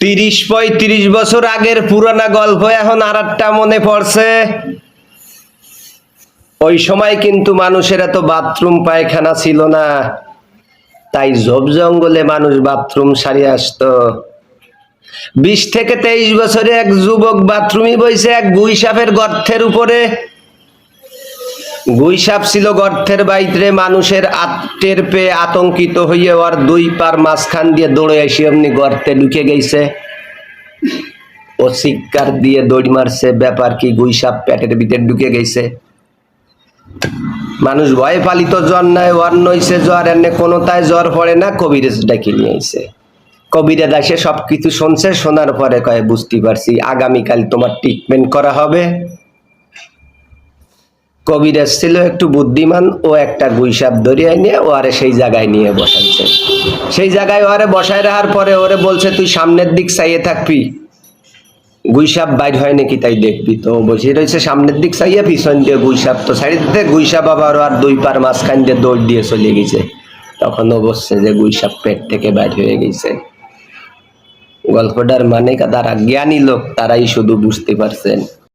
30-35 বছর আগের পুরানা গল্প এখন আর একটা মনে পড়ছে। ওই সময় কিন্তু মানুষের এত বাথরুম পায়খানা ছিল না, তাই ঝোপ জঙ্গলে মানুষ বাথরুম সারিয়ে আসতো। 20 থেকে 23 বছরে এক যুবক বাথরুমই বইছে এক গুইসাপের গর্তের উপরে। গুইসাপ ছিল গর্তের বাইরে, মানুষের টের পেয়ে আতঙ্কিত হইয়ে ওর দুই পার মাঝখান দিয়ে দৌড়ে এসে এমনি গর্তে ঢুকে গেছে। ও চিৎকার দিয়ে দৌড় মারছে, ব্যাপার কি, গুইসাপ পেটের ভিতরে ঢুকে গেছে। মানুষ ভয় পালিত, জ্বর নাই, ওর নইছে জ্বর, এনে কোনোটায় জ্বর পড়ে না, কবিরাজ ডাকি নিয়ে আইছে। কবিরাজ এসে সবকিছু শুনছে, শোনার পরে কয়ে বুঝতে পারছি আগামীকাল তোমার ট্রিটমেন্ট করা হবে। কবিরাজ ছিল একটু বুদ্ধিমান, ও একটা গুইসাপ ধরিয়ে নিয়ে ওরে সেই জায়গায় নিয়ে বসাচ্ছে। সেই জায়গায় ওরে বসায় রাখার পরে ওরে বলছে তুই সামনের দিক চাইয়ে থাকবি, গুইসাপ বাইর হয় নাকি তাই দেখবি। তো বসে রয়েছে সামনের দিক চাইয়া, পিছন দিয়ে গুইসাপ, তো সাইড দিতে গুইসাপ আবার আর দুই পার মাঝখান দিয়ে দৌড় দিয়ে চলে গেছে। তখন ও বসছে যে গুইসাপ পেট থেকে বাইর হয়ে গেছে। গল্পটার মানে যারা জ্ঞানী লোক তারাই শুধু বুঝতে পারছেন।